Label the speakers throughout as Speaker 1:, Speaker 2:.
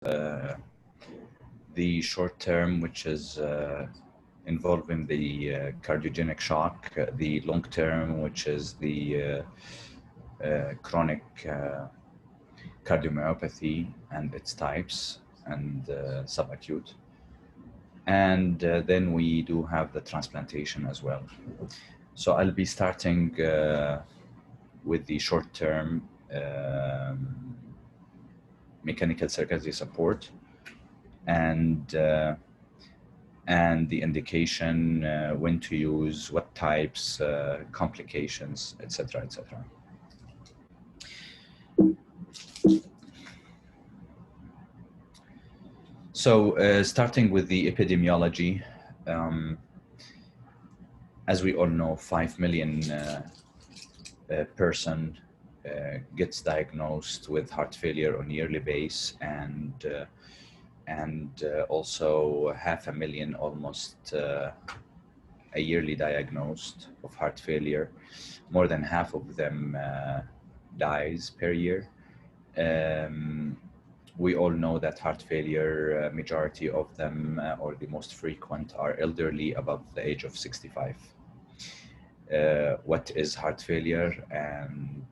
Speaker 1: the short term, which is involving the cardiogenic shock, the long term, which is the chronic cardiomyopathy and its types, and subacute. And then we do have the transplantation as well. So I'll be starting with the short term mechanical circulatory support and the indication, when to use, what types, complications, etc., etc. So starting with the epidemiology, as we all know, 5 million person gets diagnosed with heart failure on a yearly basis, and also 500,000 almost a yearly diagnosed of heart failure. More than half of them dies per year. We all know that heart failure, majority of them, or the most frequent, are elderly above the age of 65. What is heart failure? And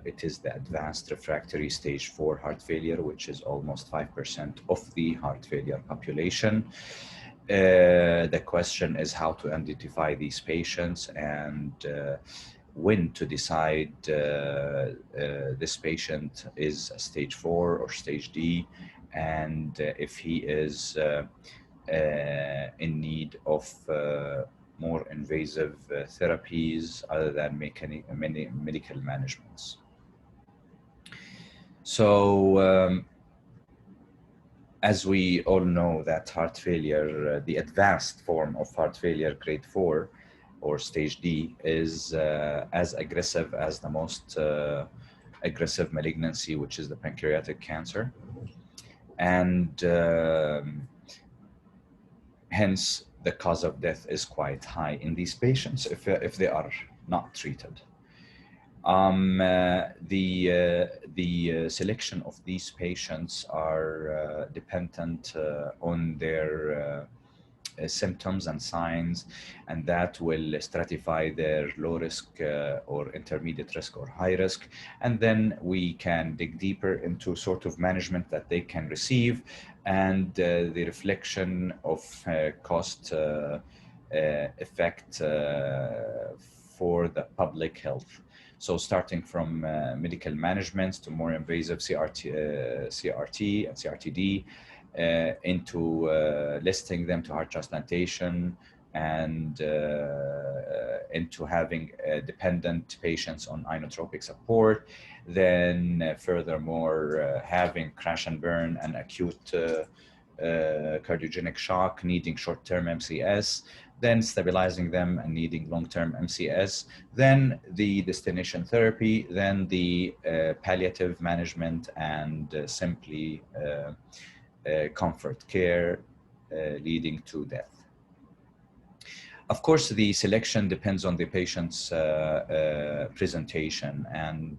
Speaker 1: it is the advanced refractory stage 4 heart failure, which is almost 5% of the heart failure population. The question is how to identify these patients and when to decide this patient is a stage 4 or stage D, and if he is in need of more invasive therapies other than medical managements. So as we all know that heart failure, the advanced form of heart failure, grade 4 or stage D, is as aggressive as the most aggressive malignancy, which is the pancreatic cancer. And hence, the cause of death is quite high in these patients if they are not treated. The selection of these patients are dependent on their symptoms and signs, and that will stratify their low risk or intermediate risk or high risk. And then we can dig deeper into sort of management that they can receive, and the reflection of cost effect for the public health. So starting from medical management to more invasive CRT and CRTD, into listing them to heart transplantation, and into having dependent patients on inotropic support. Then furthermore, having crash and burn and acute cardiogenic shock needing short-term MCS, then stabilizing them and needing long-term MCS, then the destination therapy, then the palliative management, and simply comfort care leading to death. Of course, the selection depends on the patient's presentation, and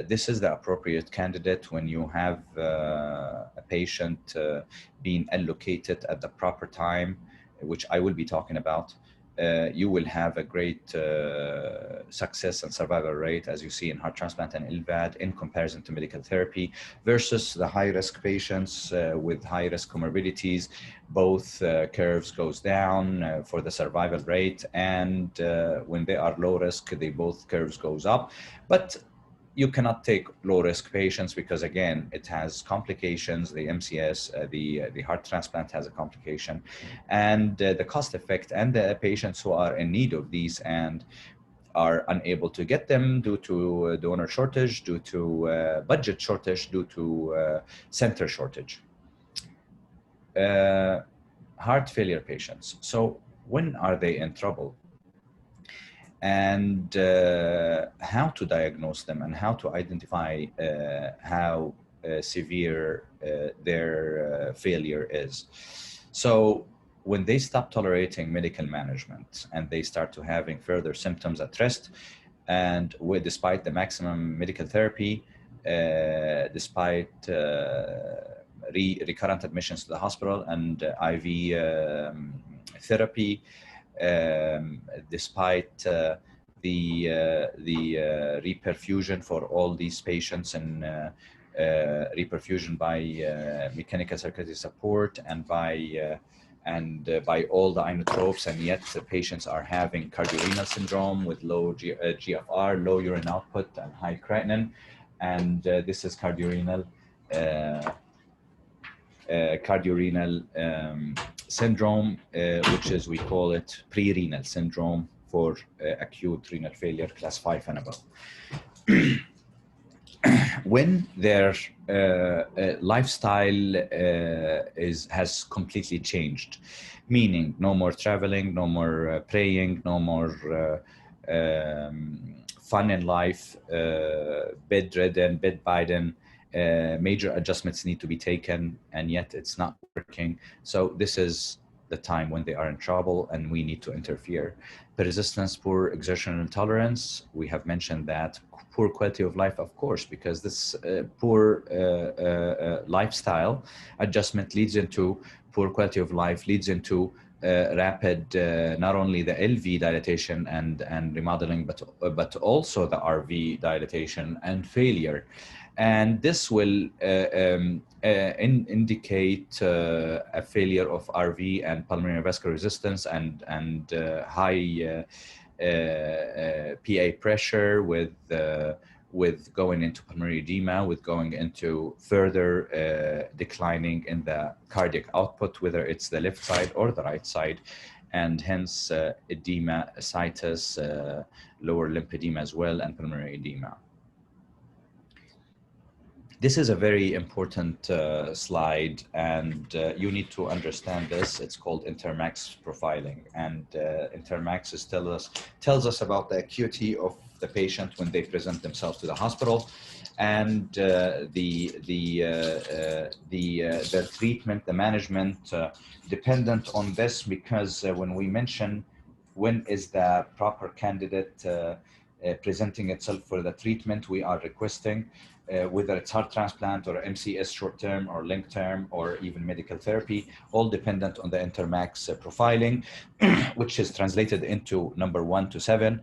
Speaker 1: this is the appropriate candidate when you have a patient being allocated at the proper time, which I will be talking about. You will have a great success and survival rate, as you see in heart transplant and LVAD, in comparison to medical therapy, versus the high-risk patients with high-risk comorbidities. Both curves goes down for the survival rate, and when they are low risk, they both curves goes up. But you cannot take low-risk patients because, again, it has complications. The MCS, the heart transplant has a complication, and the cost effect, and the patients who are in need of these and are unable to get them due to donor shortage, due to budget shortage, due to center shortage. Heart failure patients. So when are they in trouble? And how to diagnose them and how to identify how severe their failure is. So when they stop tolerating medical management and they start to having further symptoms at rest, and despite the maximum medical therapy, despite recurrent admissions to the hospital and IV therapy, despite the reperfusion for all these patients and reperfusion by mechanical circulatory support and by all the inotropes, and yet the patients are having cardiorenal syndrome with low GFR, low urine output, and high creatinine, and this is cardiorenal syndrome, which is, we call it pre-renal syndrome for acute renal failure class 5 and above. When their lifestyle has completely changed, meaning no more traveling, no more praying, no more fun in life, bedridden, bedbiden, major adjustments need to be taken, and yet it's not working. So this is the time when they are in trouble and we need to interfere. Persistence, poor exertional intolerance, we have mentioned that. Poor quality of life, of course, because this poor lifestyle adjustment leads into poor quality of life, leads into rapid, not only the LV dilatation and remodeling, but also the RV dilatation and failure. And this will indicate a failure of RV and pulmonary vascular resistance and high PA pressure with going into pulmonary edema, with going into further declining in the cardiac output, whether it's the left side or the right side, and hence edema, ascites, lower lymphedema as well, and pulmonary edema. This is a very important slide, and you need to understand this. It's called Intermax Profiling, and Intermax tells us about the acuity of the patient when they present themselves to the hospital, and the treatment, the management, dependent on this, because when we mention when is the proper candidate presenting itself for the treatment, we are requesting whether it's heart transplant or MCS short-term or long-term or even medical therapy, all dependent on the Intermax profiling, which is translated into number 1 to 7.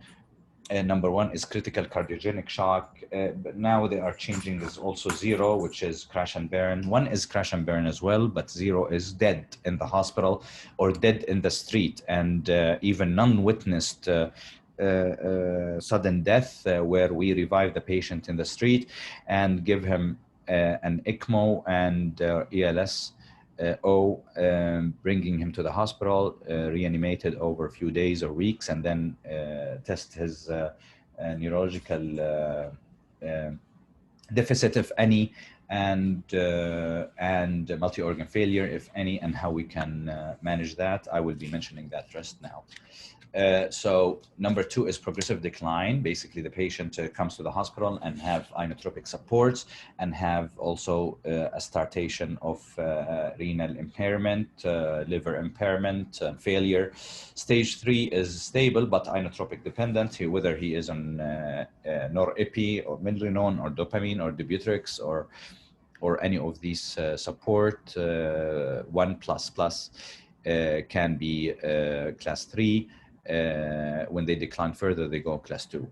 Speaker 1: Number 1 is critical cardiogenic shock, but now they are changing this also 0, which is crash and burn. 1 is crash and burn as well, but 0 is dead in the hospital or dead in the street, and even non-witnessed sudden death, where we revive the patient in the street and give him an ECMO and ELS bringing him to the hospital, reanimated over a few days or weeks, and then test his neurological deficit, if any, and multi-organ failure, if any, and how we can manage that. I will be mentioning that just now. So number 2 is progressive decline. Basically, the patient comes to the hospital and have inotropic supports and have also a startation of renal impairment, liver impairment, failure. Stage 3 is stable but inotropic dependent, whether he is on norepi or milrinone or dopamine or Debutrix or any of these support. 1++ can be class 3. When they decline further, they go class 2.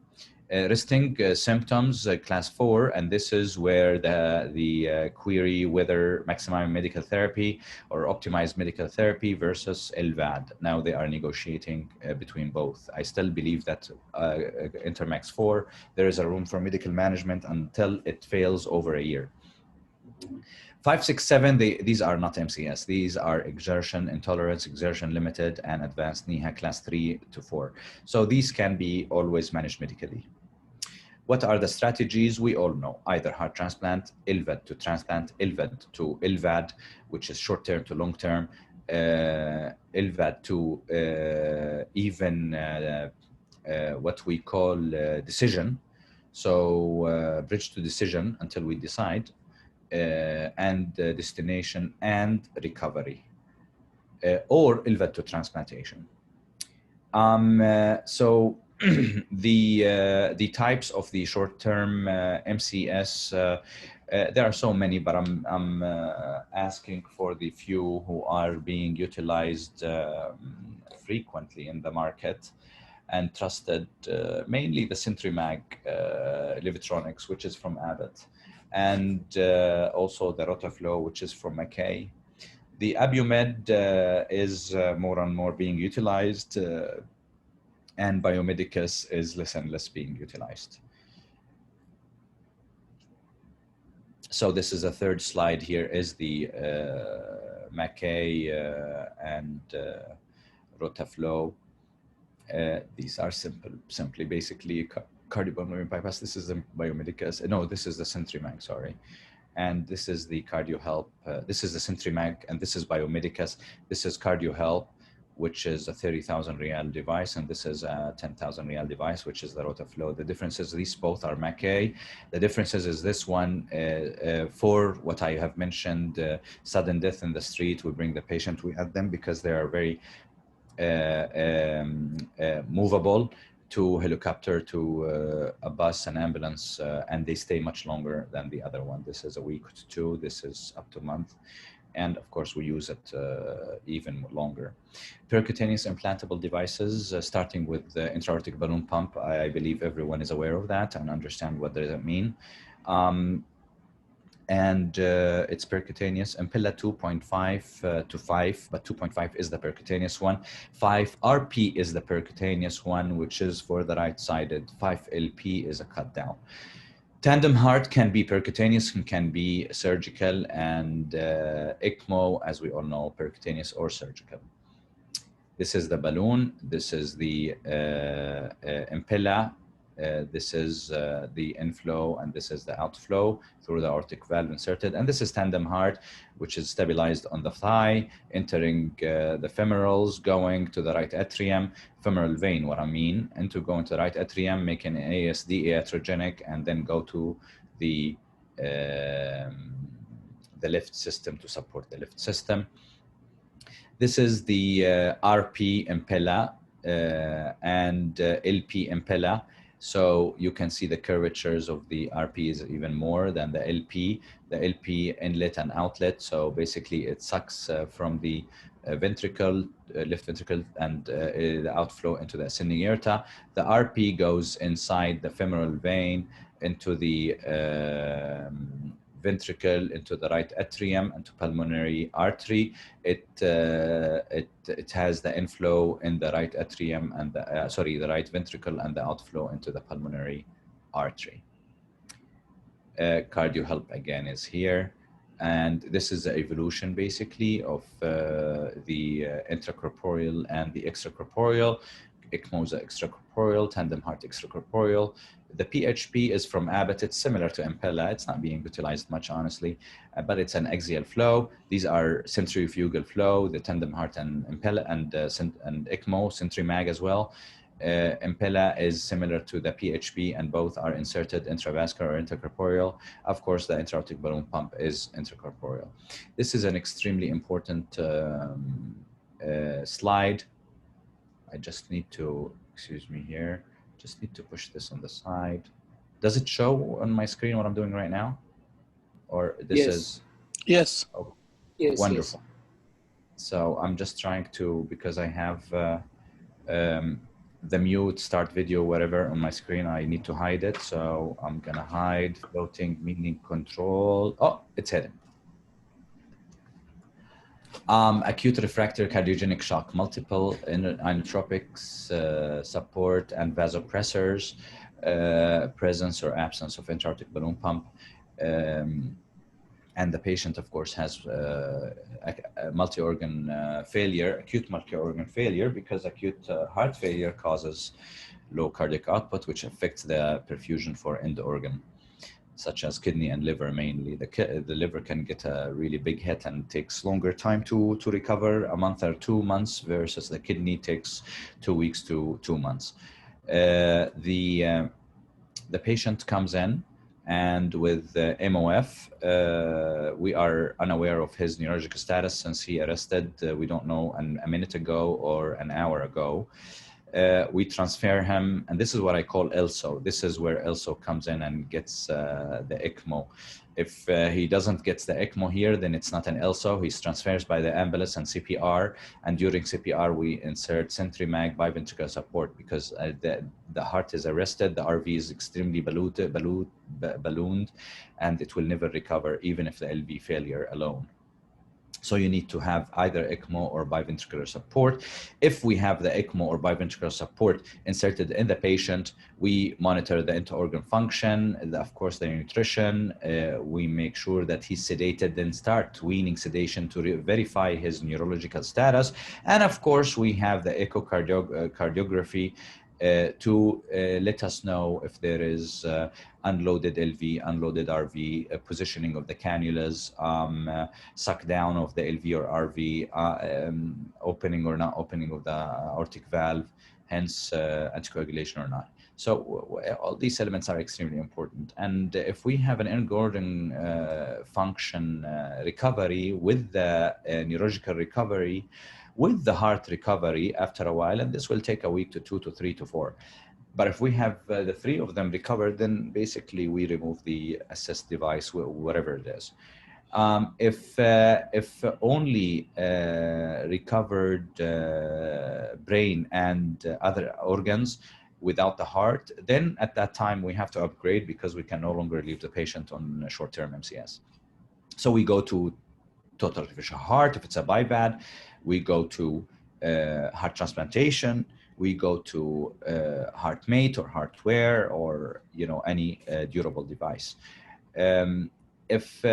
Speaker 1: Resting symptoms, class 4, and this is where the query whether maximum medical therapy or optimized medical therapy versus LVAD. Now they are negotiating between both. I still believe that Intermax 4, there is a room for medical management until it fails over a year. 5, 6, 7, these are not MCS. These are exertion intolerance, exertion limited, and advanced NIHA class 3 to 4. So these can be always managed medically. What are the strategies? We all know either heart transplant, LVAD to transplant, LVAD to LVAD, which is short-term to long-term, LVAD to even what we call decision. So bridge to decision until we decide. And destination and recovery, or LVAD to transplantation. So The types of the short-term MCS, there are so many, but I'm asking for the few who are being utilized frequently in the market and trusted, mainly the Centrimag Livitronics, which is from Abbott, and also the Rotaflow, which is from Mackay. The Abiomed is more and more being utilized, and Biomedicus is less and less being utilized. So this is a third slide here is the Mackay and Rotaflow. These are simply basically cardiopulmonary bypass. This is the Biomedicus. No, this is the Centrimag, sorry. And this is the CardioHelp. This is the Centrimag, and this is Biomedicus. This is CardioHelp, which is a 30,000 Rial device, and this is a 10,000 Rial device, which is the Rotaflow. The differences, these both are Mackay. The differences is this one, for what I have mentioned, sudden death in the street, we bring the patient, we add them because they are very movable, to helicopter, to a bus, an ambulance, and they stay much longer than the other one. This is a week to two, this is up to a month. And of course, we use it even longer. Percutaneous implantable devices, starting with the intra-aortic balloon pump. I believe everyone is aware of that and understand what does it mean. It's percutaneous. Impella 2.5 to 5, but 2.5 is the percutaneous one. 5 RP is the percutaneous one, which is for the right-sided. 5 LP is a cut down. Tandem heart can be percutaneous and can be surgical, and ECMO, as we all know, percutaneous or surgical. This is the balloon. This is the Impella. This is the inflow, and this is the outflow through the aortic valve inserted. And this is tandem heart, which is stabilized on the thigh, entering the femorals, going to the right atrium, femoral vein, what I mean, and to go into the right atrium, make an ASD iatrogenic, and then go to the lift system to support the lift system. This is the RP Impella and LP Impella. So you can see the curvatures of the RP is even more than the LP inlet and outlet. So basically it sucks from the ventricle, left ventricle, and the outflow into the ascending aorta. The RP goes inside the femoral vein into the ventricle, into the right atrium, into pulmonary artery. It has the inflow in the right atrium and the right ventricle, and the outflow into the pulmonary artery. CardioHelp again is here, and this is the evolution basically of the intracorporeal and the extracorporeal. ECMO is extracorporeal, tandem heart extracorporeal. The PHP is from Abbott. It's similar to Impella. It's not being utilized much, honestly, but it's an axial flow. These are centrifugal flow, the tandem heart and Impella, and ECMO, Centrimag as well. Impella is similar to the PHP, and both are inserted intravascular or intracorporeal. Of course, the intra-aortic balloon pump is intracorporeal. This is an extremely important slide. I just need to, excuse me here, just need to push this on the side. Does it show on my screen what I'm doing right now? Or this is?
Speaker 2: Yes.
Speaker 1: Oh,
Speaker 2: yes.
Speaker 1: Wonderful.
Speaker 2: Yes.
Speaker 1: So I'm just trying to, because I have the mute, start video, whatever on my screen, I need to hide it. So I'm gonna hide floating meaning control. Oh, it's hidden. Acute refractory cardiogenic shock, multiple inotropics, support, and vasopressors, presence or absence of intra-aortic balloon pump. And the patient, of course, has multi-organ failure, acute multi-organ failure, because acute heart failure causes low cardiac output, which affects the perfusion for end organ, such as kidney and liver mainly. The liver can get a really big hit and takes longer time to recover, a month or 2 months, versus the kidney takes 2 weeks to 2 months. The patient comes in, and with MOF, we are unaware of his neurologic status since he arrested, we don't know, a minute ago or an hour ago. we transfer him, and this is what I call ELSO. This is where ELSO comes in and gets the ECMO. If he doesn't get the ECMO here, then it's not an ELSO. He's transferred by the ambulance and CPR, and during CPR, we insert CentriMag biventricular support because the heart is arrested, the RV is extremely ballooned, and it will never recover even if the LV failure alone. So you need to have either ECMO or biventricular support. If we have the ECMO or biventricular support inserted in the patient, we monitor the interorgan function, of course, the nutrition. We make sure that he's sedated, then start weaning sedation to verify his neurological status. And of course, we have the echocardiography to let us know if there is unloaded LV, unloaded RV, positioning of the cannulas, suck down of the LV or RV, opening or not opening of the aortic valve, hence anticoagulation or not. So all these elements are extremely important. And if we have an end-organ function recovery with the neurological recovery, with the heart recovery after a while, and this will take a week to 2 to 3 to 4. But if we have the 3 of them recovered, then basically we remove the assist device, whatever it is. If only recovered brain and other organs without the heart, then at that time we have to upgrade because we can no longer leave the patient on short-term MCS. So we go to total artificial heart. If it's a BiVAD, we go to heart transplantation. We go to HeartMate or HeartWare or any durable device. If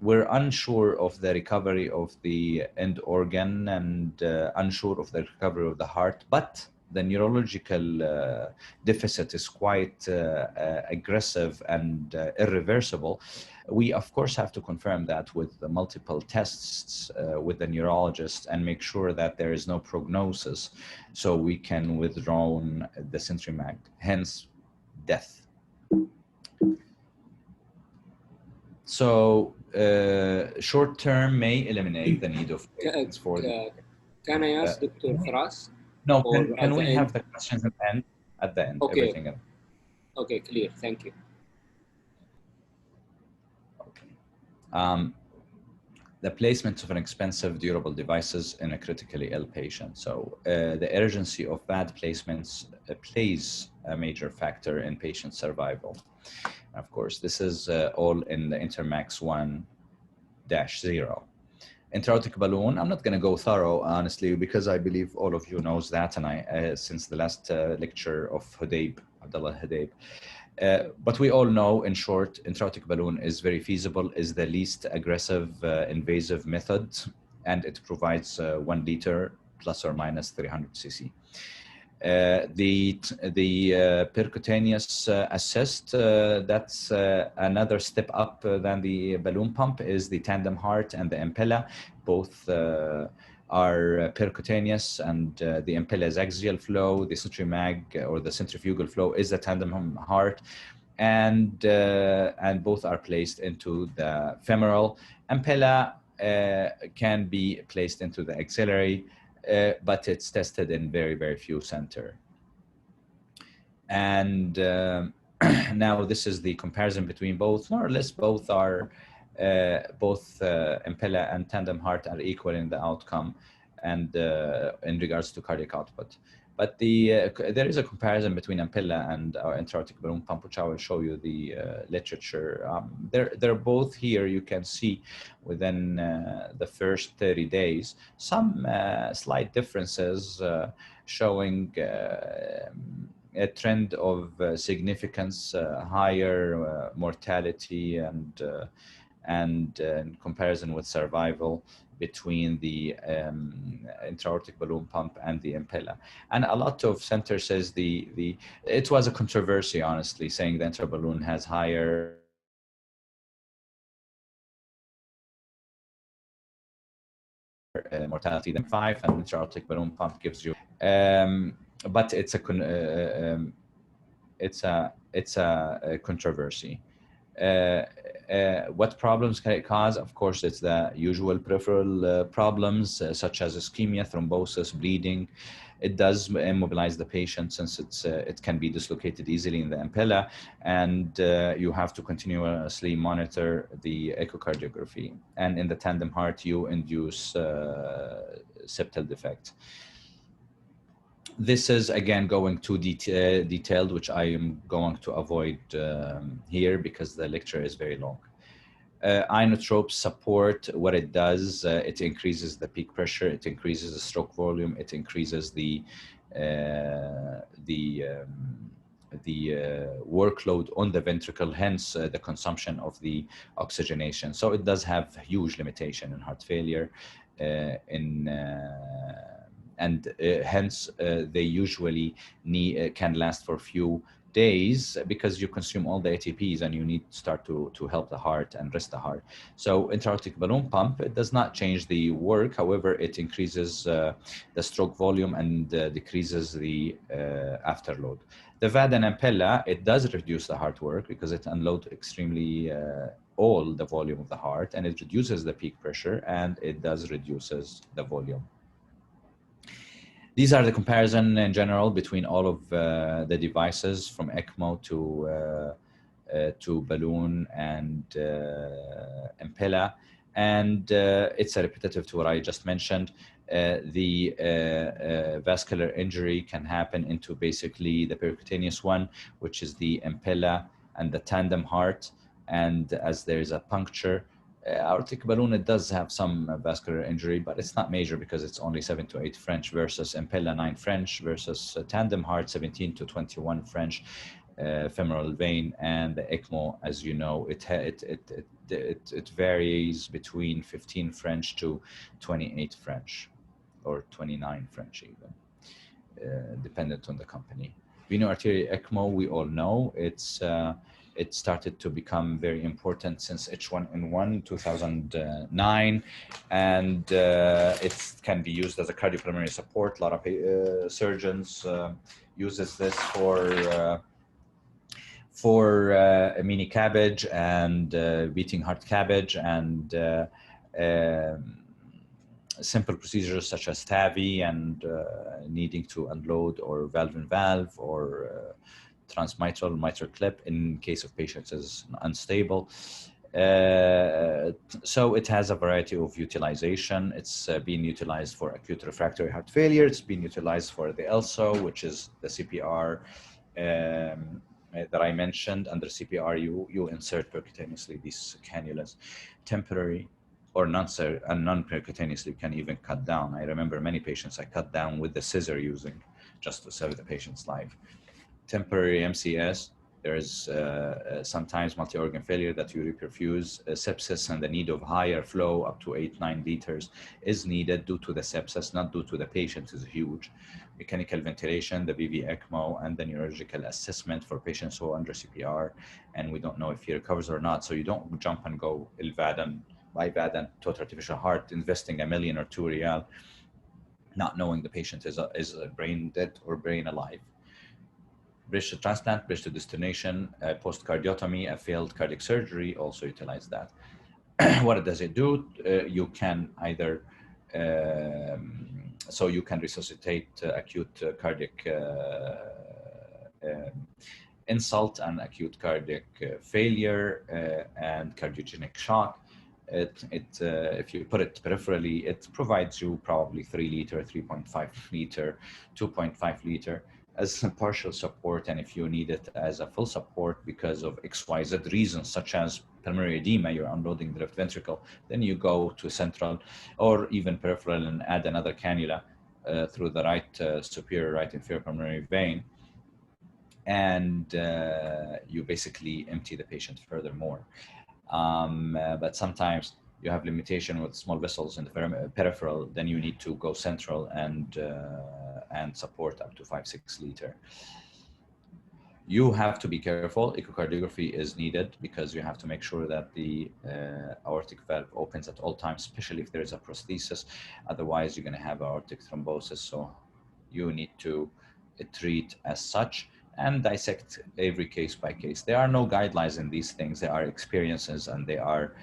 Speaker 1: we're unsure of the recovery of the end organ and unsure of the recovery of the heart, but the neurological deficit is quite aggressive and irreversible, we of course have to confirm that with the multiple tests with the neurologist and make sure that there is no prognosis, so we can withdraw the CentriMag, hence death. So short term may eliminate the need of treatments for
Speaker 2: can I ask Dr. Feras?
Speaker 1: No, can we have the questions at the end?
Speaker 2: Okay.
Speaker 1: Everything.
Speaker 2: Okay, clear. Thank you.
Speaker 1: Okay. The placement of an expensive durable devices in a critically ill patient. So the urgency of bad placements plays a major factor in patient survival. Of course, this is all in the Intermax 1-0. Introtic balloon, I'm not going to go thorough, honestly, because I believe all of you knows that, and I since the last lecture of Abdullah Hudayb. But we all know, in short, introtic balloon is very feasible, is the least aggressive invasive method, and it provides 1 liter plus or minus 300 cc. The percutaneous assist, that's another step up than the balloon pump, is the tandem heart and the Impella. Both are percutaneous, and the Impella is axial flow. The CentriMag or the centrifugal flow is the tandem heart, and both are placed into the femoral. Impella can be placed into the axillary, but it's tested in very, very few centers. And now this is the comparison between both. More or less, both are Impella and tandem heart are equal in the outcome and in regards to cardiac output. But there is a comparison between Impella and our introtic balloon pump, which I will show you the literature. They're both here. You can see within the first 30 days some slight differences showing a trend of significance, higher mortality and in comparison with survival between the intra-aortic balloon pump and the Impella. And a lot of centers says it was a controversy, honestly, saying the intra balloon has higher mortality than 5, and intra-aortic balloon pump gives you. But it's a controversy. What problems can it cause? Of course, it's the usual peripheral problems such as ischemia, thrombosis, bleeding. It does immobilize the patient since it can be dislocated easily in the impella, and you have to continuously monitor the echocardiography. And in the tandem heart, you induce septal defect. This is again going too detailed, which I am going to avoid here because the lecture is very long. Inotropes support what it does. It increases the peak pressure, it increases the stroke volume, it increases the workload on the ventricle, hence the consumption of the oxygenation. So it does have huge limitation in heart failure, and hence they usually can last for a few days because you consume all the ATPs and you need to start to help the heart and rest the heart. So intra-aortic balloon pump, it does not change the work. However, it increases the stroke volume and decreases the afterload. The VAD and Impella, it does reduce the heart work because it unloads extremely all the volume of the heart, and it reduces the peak pressure, and it does reduces the volume. These are the comparison in general between all of the devices from ECMO to balloon and Impella, and it's a repetitive to what I just mentioned. The vascular injury can happen into basically the percutaneous one, which is the Impella and the tandem heart, and as there is a puncture, aortic balloon, it does have some vascular injury, but it's not major because it's only 7 to 8 French versus Impella 9 French versus tandem heart 17 to 21 French femoral vein, and the ECMO, as you know, it varies between 15 French to 28 French or 29 French even, dependent on the company. Veno-arterial ECMO, we all know it started to become very important since H1N1 2009, and it can be used as a cardiopulmonary support. A lot of surgeons uses this for a mini cabbage and beating heart cabbage and simple procedures such as TAVI and needing to unload or valve-in-valve or transmitral mitral clip in case of patients is unstable. So it has a variety of utilization. It's being utilized for acute refractory heart failure. It's being utilized for the ELSO, which is the CPR that I mentioned. Under CPR, you insert percutaneously these cannulas, temporary or non-percutaneously can even cut down. I remember many patients I cut down with the scissor using just to save the patient's life. Temporary MCS, there is sometimes multi-organ failure that you reperfuse, sepsis, and the need of higher flow up to 8-9 liters is needed due to the sepsis, not due to the patient, is huge. Mechanical ventilation, the VV ECMO, and the neurological assessment for patients who are under CPR, and we don't know if he recovers or not. So you don't jump and go ILVAD and total artificial heart, investing $1 million or $2 million, not knowing the patient is brain dead or brain alive. Bridge to transplant, bridge to destination, post-cardiotomy, a failed cardiac surgery, also utilize that. What does it do? You can either, so you can resuscitate acute cardiac insult and acute cardiac failure and cardiogenic shock. If you put it peripherally, it provides you probably 3 liter, 3.5 liter, 2.5 liter as a partial support, and if you need it as a full support because of XYZ reasons, such as pulmonary edema, you're unloading the left ventricle, then you go to central or even peripheral and add another cannula through the right superior right inferior pulmonary vein, and you basically empty the patient furthermore. But sometimes you have limitation with small vessels in the peripheral, then you need to go central and support up to 5-6 liter. You have to be careful. Echocardiography is needed because you have to make sure that the aortic valve opens at all times, especially if there is a prosthesis. Otherwise, you're going to have aortic thrombosis. So you need to treat as such. and dissect every case by case. There are no guidelines in these things. There are experiences, and they are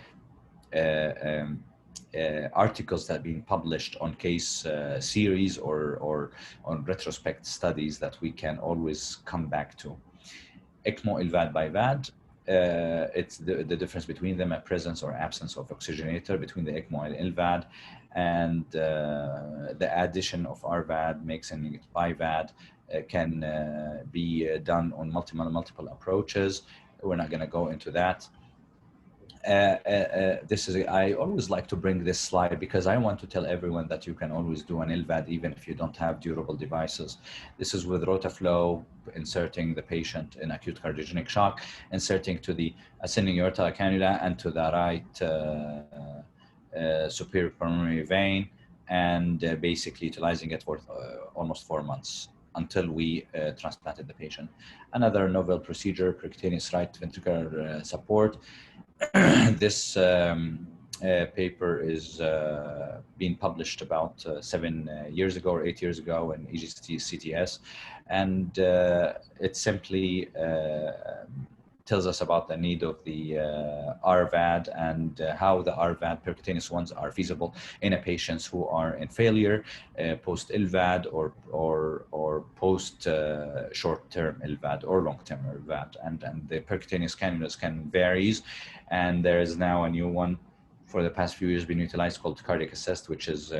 Speaker 1: articles that have been published on case series or on retrospect studies that we can always come back to. ECMO LVAD by VAD, it's the difference between them, a presence or absence of oxygenator between the ECMO and LVAD, and the addition of RVAD making it BiVAD can be done on multiple approaches. We're not going to go into that. I always like to bring this slide because I want to tell everyone that you can always do an LVAD even if you don't have durable devices. This is with Rotaflow, inserting the patient in acute cardiogenic shock, inserting to the ascending aorta cannula and to the right superior pulmonary vein, and basically utilizing it for almost 4 months until we transplanted the patient. Another novel procedure, percutaneous right ventricular support. This paper is being published about 7 years ago or 8 years ago in EGCTS, and it simply tells us about the need of the RVAD and how the RVAD percutaneous ones are feasible in a patients who are in failure post LVAD or post short-term LVAD or long-term LVAD, and the percutaneous cannulas can varies, and there is now a new one for the past few years being utilized called Cardiac Assist, which is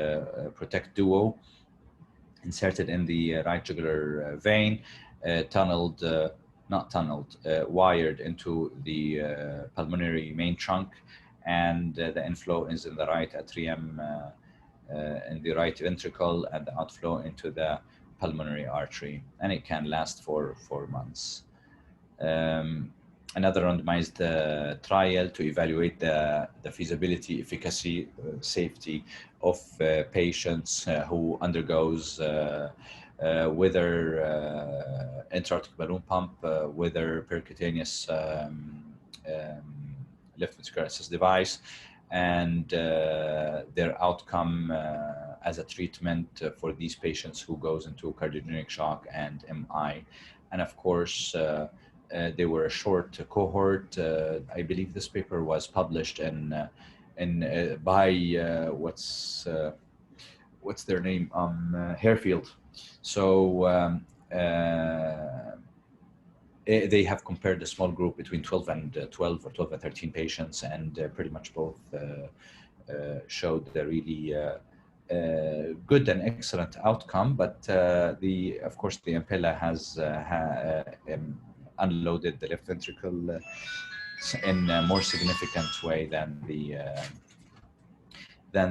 Speaker 1: Protect Duo, inserted in the right jugular vein, wired into the pulmonary main trunk, and the inflow is in the right atrium, in the right ventricle, and the outflow into the pulmonary artery, and it can last for 4 months. Another randomized trial to evaluate the feasibility, efficacy, safety of patients who undergoes whether intratic balloon pump, whether percutaneous left ventricular assist device, and their outcome as a treatment for these patients who goes into cardiogenic shock and MI. And of course, they were a short cohort. I believe this paper was published by what's their name? Harefield. So they have compared a small group between 12 and 12 or 12 and 13 patients, and pretty much both showed the really good and excellent outcome. But of course, the Impella has unloaded the left ventricle in a more significant way than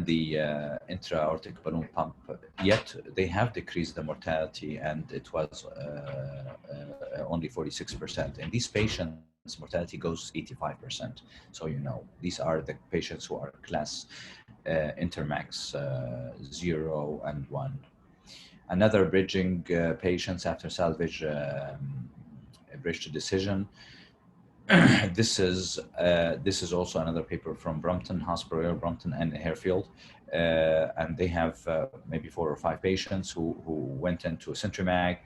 Speaker 1: the intra-aortic balloon pump. Yet they have decreased the mortality, and it was only 46%. In these patients, mortality goes 85%. So these are the patients who are class Intermax 0 and 1. Another bridging patients after salvage bridge to decision. This is also another paper from Brompton Hospital, Brompton and Harefield, and they have maybe 4 or 5 patients who went into Centrimag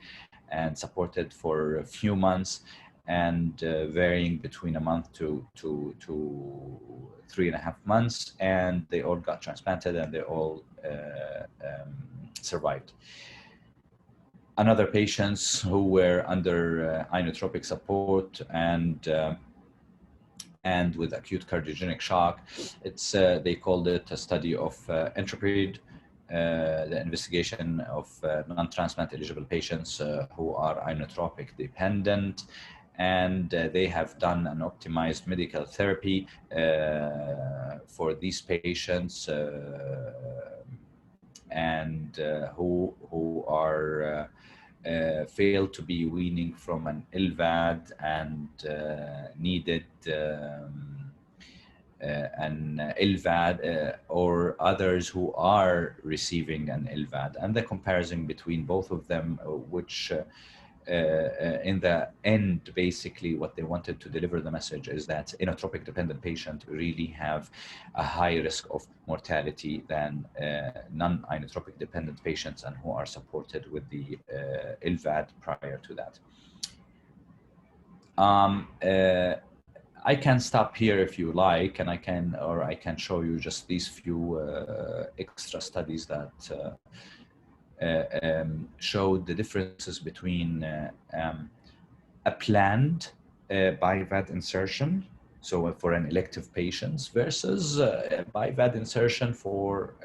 Speaker 1: and supported for a few months, and varying between a month to 3.5 months, and they all got transplanted, and they all survived. Another patients who were under inotropic support and with acute cardiogenic shock. It's they called it a study of Introtic, the investigation of non-transplant eligible patients who are inotropic dependent, and they have done an optimized medical therapy for these patients and who are failed to be weaning from an LVAD and needed an LVAD or others who are receiving an LVAD, and the comparison between both of them, which in the end, basically what they wanted to deliver the message is that inotropic dependent patients really have a high risk of mortality than non-inotropic dependent patients and who are supported with the LVAD prior to that. I can stop here if you like, and I can show you just these few extra studies that showed the differences between a planned BIVAD insertion, so for an elective patients, versus a BIVAD insertion for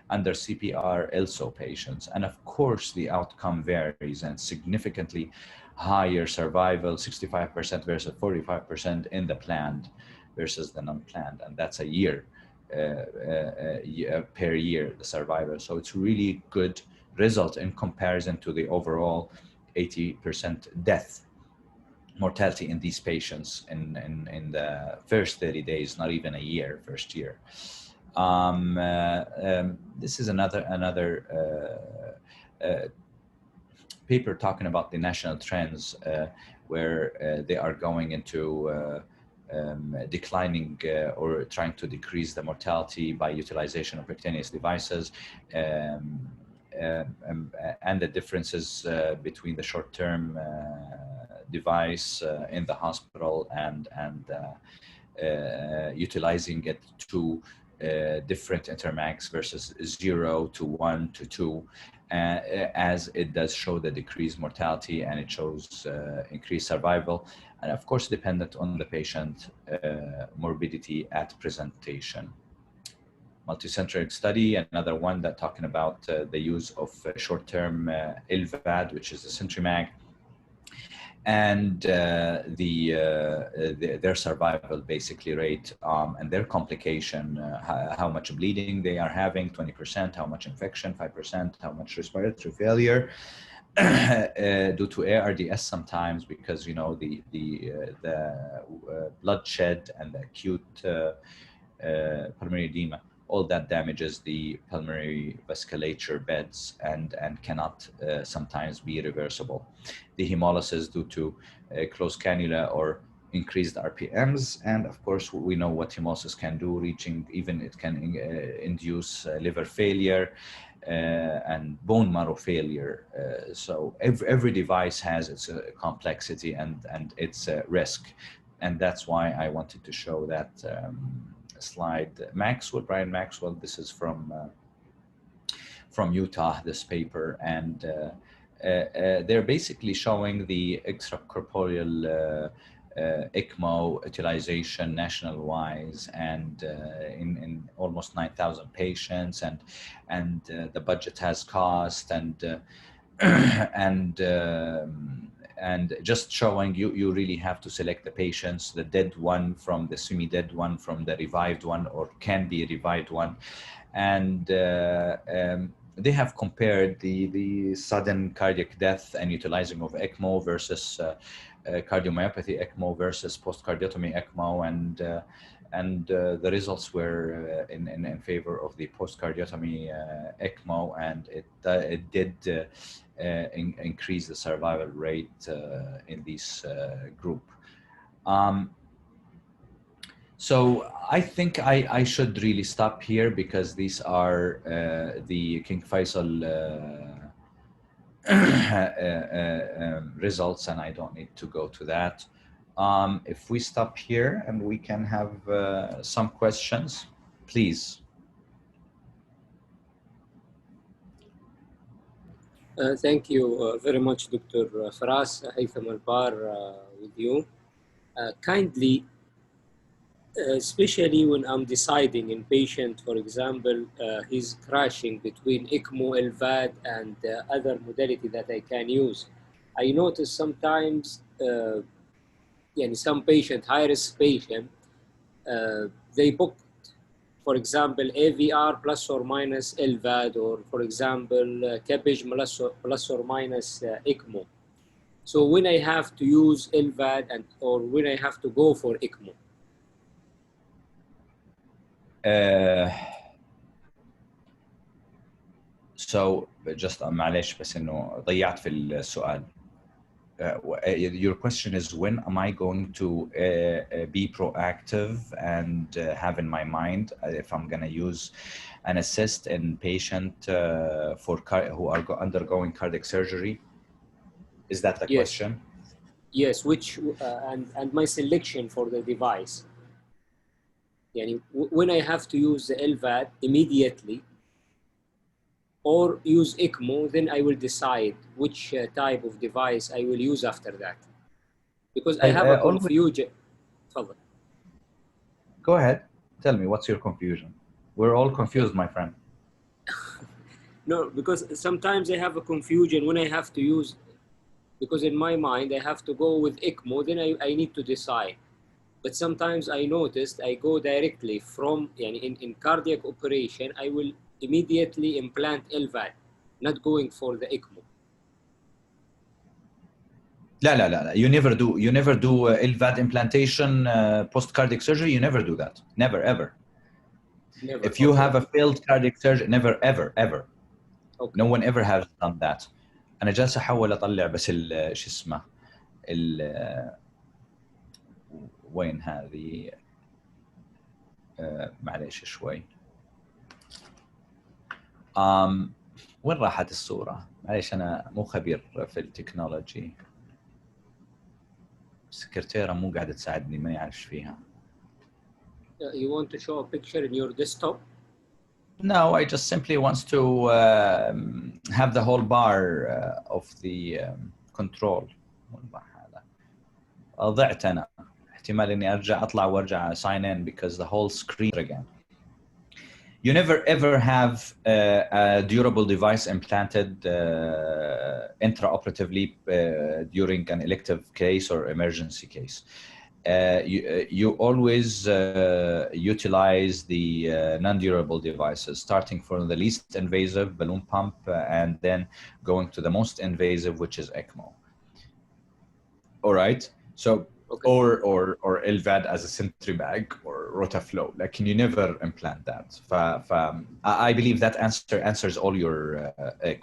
Speaker 1: under CPR ELSO patients. And of course, the outcome varies, and significantly higher survival, 65% versus 45% in the planned versus the non-planned, and that's a year per year, the survival. So it's really good result in comparison to the overall 80% death mortality in these patients in the first 30 days, not even a year, first year. This is another paper talking about the national trends where they are going into declining or trying to decrease the mortality by utilization of percutaneous devices, and the differences between the short-term device in the hospital and utilizing it to different Intermax versus 0 to 1 to 2, as it does show the decreased mortality, and it shows increased survival, and of course dependent on the patient morbidity at presentation. Multicentric Study, another one that talking about the use of short-term LVAD, which is the Centrimag, and their survival basically rate and their complication, how much bleeding they are having, 20%, how much infection, 5%, how much respiratory failure due to ARDS sometimes, because you know the bloodshed and the acute pulmonary edema, all that damages the pulmonary vasculature beds and cannot sometimes be reversible. The hemolysis due to closed cannula or increased RPMs, and of course we know what hemolysis can do, reaching even it can induce liver failure and bone marrow failure. So every device has its complexity and its risk, and that's why I wanted to show that slide. Brian Maxwell, this is from Utah, this paper, and they're basically showing the extracorporeal ECMO utilization national-wise, and in almost 9,000 patients, and the budget has cost, and just showing you really have to select the patients, the dead one from the semi-dead one from the revived one or can be revived one, and they have compared the sudden cardiac death and utilizing of ECMO versus cardiomyopathy ECMO versus post-cardiotomy ECMO, and the results were in favor of the post-cardiotomy ECMO, and it did increase the survival rate in this group. So I think I should really stop here, because these are the King Faisal results, and I don't need to go to that. If we stop here and we can have some questions, please.
Speaker 2: Thank you very much, Dr. Feras. Haytham Al-Bar with you. Kindly, especially when I'm deciding in patient, for example, he's crashing between ECMO, LVAD, and other modality that I can use. I notice sometimes, some patient, high-risk patient, they book, for example, AVR plus or minus LVAD, or for example, CABG plus or minus ECMO. So when I have to use LVAD or when I have to go for ECMO.
Speaker 1: So just معلش بس إنه ضيعت في السؤال. Your question is, when am I going to be proactive and have in my mind if I'm going to use an assist in patient who are undergoing cardiac surgery? Is that the question?
Speaker 2: Yes, which and my selection for the device. Yani, when I have to use the LVAD immediately or use ECMO, then I will decide which type of device I will use after that. Because I have a
Speaker 1: always
Speaker 2: confusion. تفضل.
Speaker 1: go ahead. Tell me, what's your confusion? We're all confused, my friend.
Speaker 2: No, because sometimes I have a confusion when I have to use, because in my mind I have to go with ECMO, then I need to decide. But sometimes I noticed I go directly from, in cardiac operation, I will immediately implant LVAD, not going for the ECMO.
Speaker 1: لا. You never do LVAD implantation post cardiac surgery. You never do that. Never ever.
Speaker 2: Never.
Speaker 1: If you
Speaker 2: Okay.
Speaker 1: have a failed cardiac surgery, never ever.
Speaker 2: Okay.
Speaker 1: No one ever has done that. أنا جالس أحاول أطلع بس شو اسمه وين هذه معليش شوي. وين راحت الصورة؟ معليش أنا مو خبير في التكنولوجي. السكرتيرة مو قاعدة تساعدني، ماني عارف ايش فيها.
Speaker 2: You want to show a picture in your desktop?
Speaker 1: No, I just simply wants to have the whole bar of the control. ضعت أنا. احتمال إني أرجع أطلع وأرجع sign in because the whole screen again. You never ever have a durable device implanted intraoperatively during an elective case or emergency case. You always utilize the non-durable devices, starting from the least invasive balloon pump and then going to the most invasive, which is ECMO. All right. So,
Speaker 2: Okay.
Speaker 1: or LVAD as a sentry bag or Rotaflow. Like, you never implant that. I believe that answers all your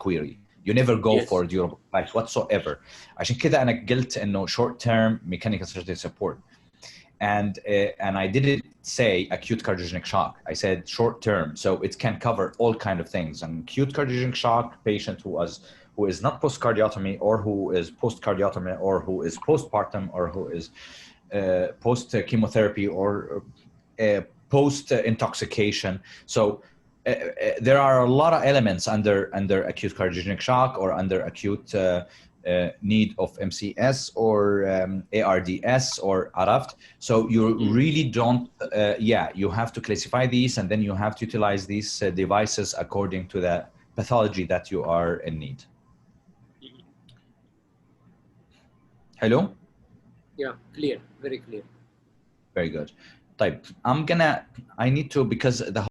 Speaker 1: query. You never go
Speaker 2: Yes.
Speaker 1: for durable device whatsoever. عشان كده أنا قلت إنه short term mechanical surgery support. And I didn't say acute cardiogenic shock. I said short term, so it can cover all kind of things. An acute cardiogenic shock patient who is not post cardiotomy, or who is post cardiotomy, or who is postpartum, or who is post chemotherapy, or post intoxication. So there are a lot of elements under acute cardiogenic shock or under acute need of MCS or ARDS or ARAFT. So you really don't, you have to classify these, and then you have to utilize these devices according to the pathology that you are in need. Hello?
Speaker 2: Yeah, clear, very clear.
Speaker 1: Very good. طيب, I need to, because the